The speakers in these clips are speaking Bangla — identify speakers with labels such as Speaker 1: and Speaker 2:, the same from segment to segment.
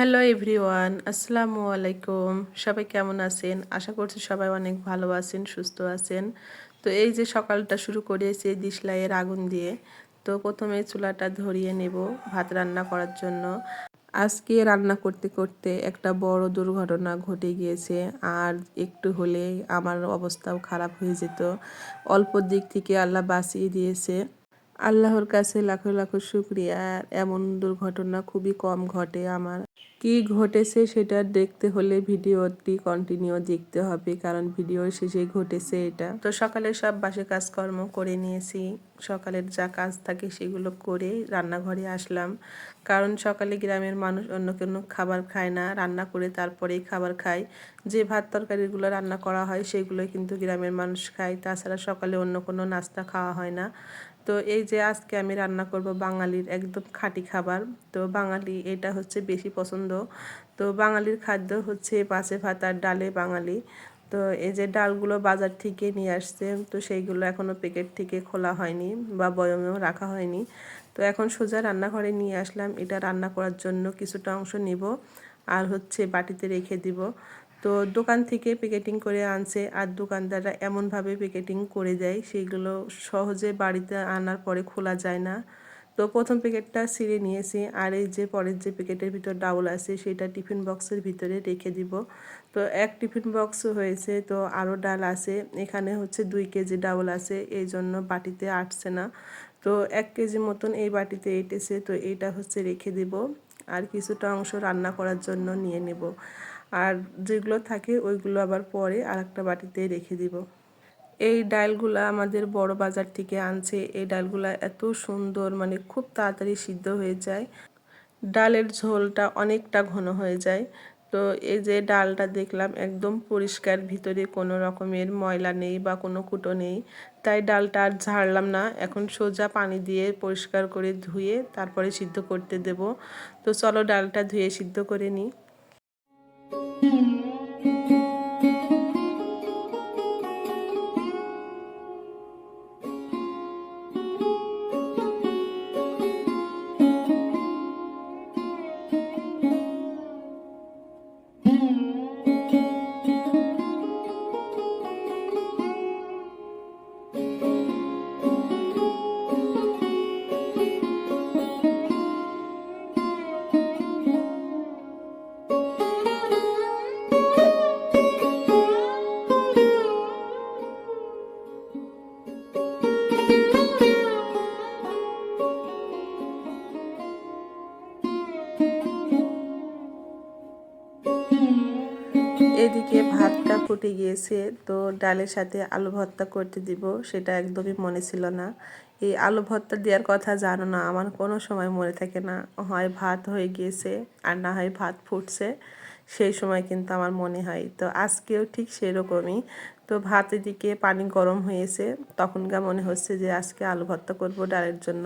Speaker 1: হ্যালো এভরিওয়ান, আসসালামু আলাইকুম। সবাই কেমন আছেন? আশা করছি সবাই অনেক ভালো আছেন, সুস্থ আছেন। তো এই যে সকালটা শুরু করেছি ডিশলাইয়ের আগুন দিয়ে। তো প্রথমে চুলাটা ধরিয়ে নেব ভাত রান্না করার জন্য। আজকে রান্না করতে করতে একটা বড় দুর্ঘটনা ঘটে গিয়েছে, আর একটু হলেই আমার অবস্থাও খারাপ হয়ে যেত। অল্প দিক থেকে আল্লাহ বাঁচিয়ে দিয়েছে। আল্লাহর কাছে লাখো লাখো শুকরিয়া। এমন দুর্ঘটনা খুবই কম ঘটে আমার। কি ঘটেছে সেটা দেখতে হলে ভিডিওটি কন্টিনিউ দেখতে হবে, কারণ ভিডিওর শেষে ঘটেছে এটা। তো সকালে সব বাসি কাজকর্ম করে নিয়েছি। সকালের যা কাজ থাকে সেগুলো করে রান্নাঘরে আসলাম, কারণ সকালে গ্রামের মানুষ অন্য কোনো খাবার খায় না, রান্না করে তারপরেই খাবার খায়। যে ভাত তরকারিগুলো রান্না করা হয় সেগুলোই কিন্তু গ্রামের মানুষ খায়, তাছাড়া সকালে অন্য কোনো নাস্তা খাওয়া হয় না। তো এই যে আজকে আমি রান্না করব বাঙালির একদম খাঁটি খাবার। তো বাঙালি এটা হচ্ছে বেশি পছন্দ। তো বাঙালির খাদ্য হচ্ছে মাছে ভাত আর ডালে বাঙালি। তো এই যে ডালগুলো বাজার থেকে নিয়ে আসছে, তো সেইগুলো এখনও প্যাকেট থেকে খোলা হয়নি বা বয়মেও রাখা হয়নি। তো এখন সোজা রান্নাঘরে নিয়ে আসলাম, এটা রান্না করার জন্য কিছুটা অংশ নিব আর হচ্ছে বাটিতে রেখে দিব। তো দোকান থেকে প্যাকেটিং করে আনছে, আর দোকানদাররা এমনভাবে প্যাকেটিং করে দেয় সেগুলো সহজে বাড়িতে আনার পরে খোলা যায় না। তো প্রথম প্যাকেটটা ছিঁড়ে নিয়েছি, আর এই যে পরের যে প্যাকেটের ভিতর ডাউল আছে সেটা টিফিন বক্সের ভিতরে রেখে দিব। তো এক টিফিন বক্স হয়েছে, তো আরও ডাল আছে। এখানে হচ্ছে 2 কেজি ডাউল আছে, এই জন্য বাটিতে আটছে না। তো 1 কেজি মতন এই বাটিতে এঁটেছে, তো এইটা হচ্ছে রেখে দিব। আর কিছুটা অংশ রান্না করার জন্য নিয়ে নেব, আর যেগুলো থাকে ওইগুলো আবার পরে আর একটা বাটিতে রেখে দিব। এই ডালগুলা আমাদের বড় বাজার থেকে আনছে। এই ডালগুলা এত সুন্দর, মানে খুব তাড়াতাড়ি সিদ্ধ হয়ে যায়। ডালের ঝোলটা অনেকটা ঘন হয়ে যায়। তো এই যে ডালটা দেখলাম একদম পরিষ্কার, ভিতরে কোনো রকমের ময়লা নেই বা কোনো কুটো নেই। তাই ডালটা আর ঝাড়লাম না, এখন সোজা পানি দিয়ে পরিষ্কার করে ধুয়ে তারপরে সিদ্ধ করতে দেব। তো চলো ডালটা ধুয়ে সিদ্ধ করে নিই। এদিকে ভাতটা ফুটে গিয়েছে, তো ডালের সাথে আলু ভর্তা করতে দিব সেটা একদমই মনে ছিল না। এই আলু ভর্তা দেওয়ার কথা জানো না, আমার কোনো সময় মনে থাকে না। হয় ভাত হয়ে গিয়েছে আর না হয় ভাত ফুটছে, সেই সময় কিন্তু আমার মনে হয়। তো আজকেও ঠিক সেরকমই। তো ভাত এদিকে পানি গরম হয়েছে, তখনকার মনে হচ্ছে যে আজকে আলু ভর্তা করব ডালের জন্য।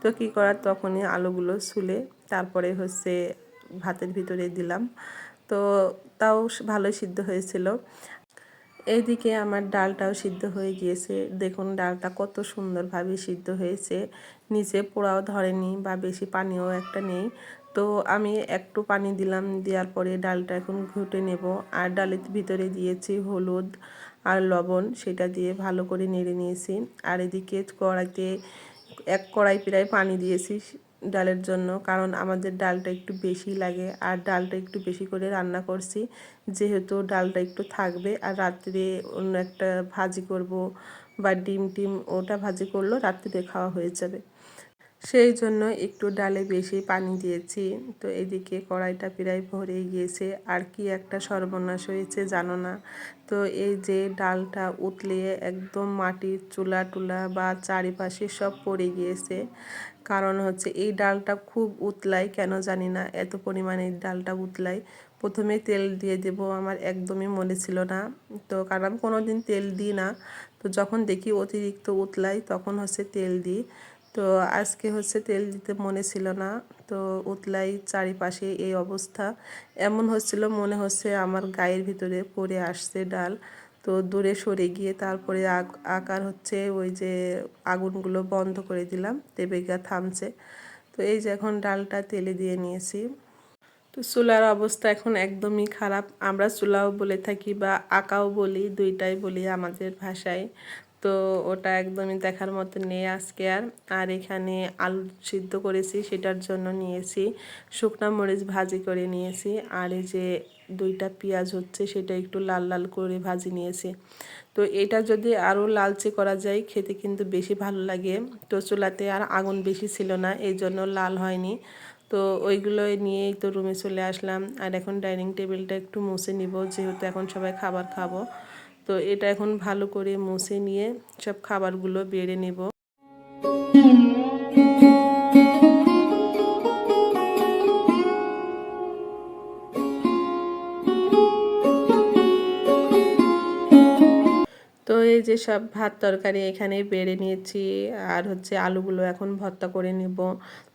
Speaker 1: তো কী করার, তখনই আলুগুলো ছুলে তারপরে হচ্ছে ভাতের ভিতরে দিলাম। তো তাও ভালোই সিদ্ধ হয়েছিল। এইদিকে আমার ডালটাও সিদ্ধ হয়ে গিয়েছে। দেখুন ডালটা কত সুন্দরভাবে সিদ্ধ হয়েছে, নিচে পোড়াও ধরেনি বা বেশি পানিও একটা নেই। তো আমি একটু পানি দিলাম, দেওয়ার পরে ডালটা এখন ঘুটে নেব। আর ডালের ভিতরে দিয়েছি হলুদ আর লবণ, সেটা দিয়ে ভালো করে নেড়ে নিয়েছি। আর এদিকে কড়াইতে 1 কড়াই প্রায় পানি দিয়েছি ডালের জন্য, কারণ আমাদের ডালটা একটু বেশি লাগে আর ডালটা একটু বেশি করে রান্না করছি, যেহেতু ডালটা একটু থাকবে। আর রাত্রে অন্য একটা ভাজি করব বা ডিম টিম, ওটা ভাজি করলেও রাত্রিতে খাওয়া হয়ে যাবে, সেই জন্য একটু ডালে বেশি পানি দিয়েছি। তো এদিকে কড়াইটা প্রায় ভরে গিয়েছে, আর কি একটা সর্বনাশ হয়েছে জানো না। তো এই যে ডালটা উতলে একদম মাটির চুলা টুলা বা চারিপাশে সব পড়ে গিয়েছে। কারণ হচ্ছে এই ডালটা খুব উতলায়, কেন জানি না এত পরিমাণে ডালটা উতলায়। প্রথমে তেল দিয়ে দেব, আমার একদমই মনে ছিল না। তো কারণ আমি কোনো দিন তেল দিই না, তো যখন দেখি অতিরিক্ত উতলায় তখন হচ্ছে তেল দিই। তো আজকে হচ্ছে তেল দিতে মনে ছিল না, তো উতলাই চারিপাশে এই অবস্থা। এমন হচ্ছিল মনে হচ্ছে আমার গায়ের ভিতরে পড়ে আসছে ডাল। তো দূরে সরে গিয়ে তারপরে আকার হচ্ছে ওই যে আগুনগুলো বন্ধ করে দিলাম, তেবে গা থামছে। তো এই যে এখন ডালটা তেলে দিয়ে নিয়েছি। তো চুলার অবস্থা এখন একদমই খারাপ। আমরা চুলাও বলে থাকি বা আঁকাও বলি, দুইটাই বলি আমাদের ভাষায়। তো ওটা একদমই দেখার মতো নেই আজকে আর। আর এখানে আলু সিদ্ধ করেছি, সেটার জন্য নিয়েছি শুকনো মরিচ ভাজি করে নিয়েছি। আর এই যে দুইটা পেঁয়াজ হচ্ছে, সেটা একটু লাল লাল করে ভাজি নিয়েছি। তো এটা যদি আরও লালচে করা যায় খেতে কিন্তু বেশি ভালো লাগে। তো চুলাতে আর আগুন বেশি ছিল না, এই জন্য লাল হয়নি। তো ওইগুলো নিয়েই তো রুমে চলে আসলাম। আর এখন ডাইনিং টেবিলটা একটু মুছে নিব, যেহেতু এখন সবাই খাবার খাবো। তো এটা এখন ভালো করে মুছে নিয়ে সব খাবারগুলো বেড়ে নেব। তো এই যে সব ভাত তরকারি এখানে বেড়ে নিয়েছি। আর হচ্ছে আলুগুলো এখন ভর্তা করে নিব।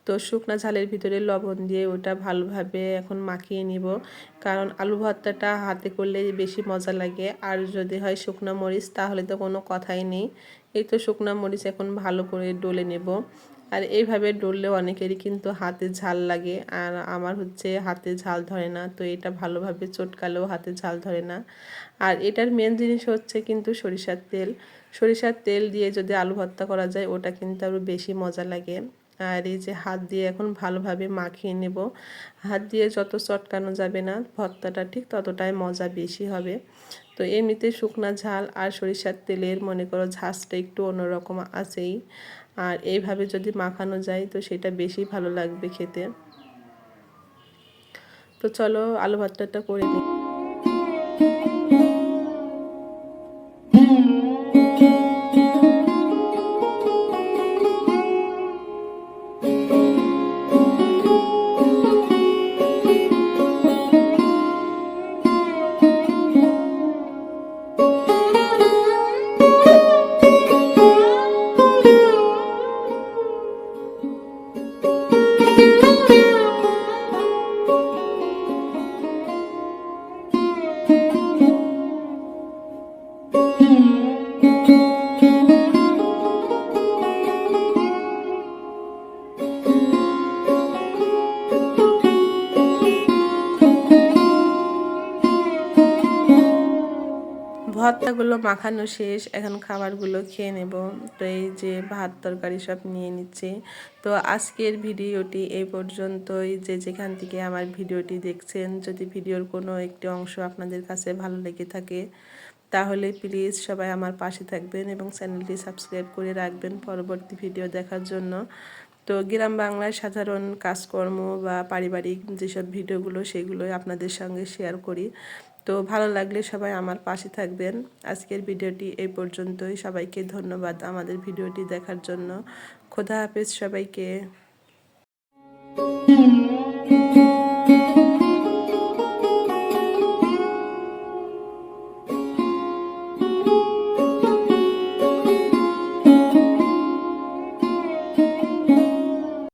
Speaker 1: তো শুকনো ঝালের ভিতরে লবণ দিয়ে ওটা ভালোভাবে এখন মাখিয়ে নিব, কারণ আলু ভর্তাটা হাতে করলে বেশি মজা লাগে। আর যদি হয় শুকনো মরিচ তাহলে তো কোনো কথাই নেই। এই তো শুকনো মরিচ এখন ভালো করে ডলে নেব। আর এইভাবে ডললে অনেকেরই কিন্তু হাতে ঝাল লাগে, আর আমার হচ্ছে হাতে ঝাল ধরে না। তো এটা ভালোভাবে চটকালেও হাতে ঝাল ধরে না। আর এটার মেন জিনিস হচ্ছে কিন্তু সরিষার তেল। সরিষার তেল দিয়ে যদি আলু ভর্তা করা যায় ওটা কিন্তু আরও বেশি মজা লাগে। আর এই যে হাত দিয়ে এখন ভালোভাবে মাখিয়ে নেব। হাত দিয়ে যত চটকানো যাবে না ভর্তাটা ঠিক ততটাই মজা বেশি হবে। তো এমনিতে শুকনা ঝাল আর সরিষার তেলের মনে করো ঝাঁজটা একটু অন্যরকম আছেই। আর এইভাবে যদি মাখানো যায় তো সেটা বেশি ভালো লাগবে খেতে। তো চলো আলু ভর্তাটা করে নিই। ভর্তাগুলো মাখানো শেষ, এখন খাবারগুলো খেয়ে নেব। তো এই যে ভাত তরকারি সব নিয়ে নিচ্ছি। তো আজকের ভিডিওটি এই পর্যন্তই। যে যেখান থেকে আমার ভিডিওটি দেখছেন, যদি ভিডিওর কোনো একটি অংশ আপনাদের কাছে ভালো লেগে থাকে তাহলে প্লিজ সবাই আমার পাশে থাকবেন এবং চ্যানেলটি সাবস্ক্রাইব করে রাখবেন পরবর্তী ভিডিও দেখার জন্য। তো গ্রাম বাংলার সাধারণ কাজকর্ম বা পারিবারিক যেসব ভিডিওগুলো সেগুলোই আপনাদের সঙ্গে শেয়ার করি। তো ভালো লাগলে সবাই আমার পাশে থাকবেন। আজকের ভিডিওটি এই পর্যন্তই। সবাইকে ধন্যবাদ আমাদের ভিডিওটি দেখার জন্য। খোদা হাফেজ সবাইকে।